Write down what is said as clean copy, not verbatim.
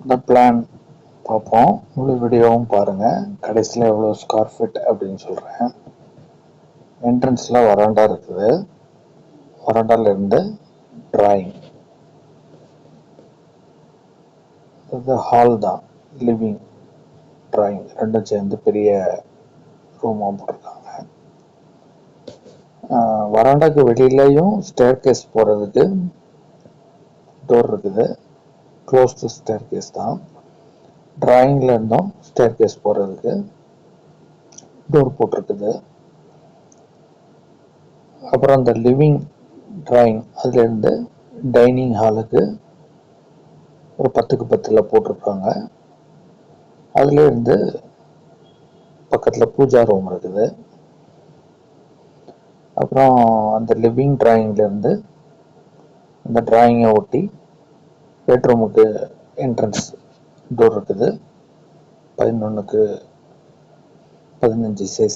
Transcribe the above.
இந்த பிளான் பார்ப்போம். முழு வீடியோவும் பாருங்கள். கடைசியில் எவ்வளோ ஸ்கொயர் ஃபீட் அப்படின்னு சொல்கிறேன். என்ட்ரன்ஸில் வராண்டா இருக்குது. வராண்டாலேருந்து ட்ராயிங். இது ஹால் தான், லிவிங், ட்ராயிங் ரெண்டும் சேர்ந்து பெரிய ரூமாக போட்டிருக்காங்க. வராண்டாக்கு வெளியிலையும் ஸ்டேர் கேஸ் போகிறதுக்கு டோர் இருக்குது. க்ளோஸ்டு ஸ்டேர் கேஸ் தான். ட்ராயிங்கில் இருந்தும் ஸ்டேர் கேஸ் போகிறதுக்கு டோர் போட்டிருக்குது. அப்புறம் அந்த லிவிங் ட்ராயிங் அதுலேருந்து டைனிங் ஹாலுக்கு ஒரு 10க்கு 10 போட்டிருக்காங்க. அதுலேருந்து பக்கத்தில் பூஜா ரூம் இருக்குது. அப்புறம் அந்த லிவிங் ட்ராயிங்லேருந்து அந்த ட்ராயிங்கை ஒட்டி பெட்ரூமுக்கு என்ட்ரன்ஸ் டோர் இருக்குது. 11க்கு 15 சைஸ்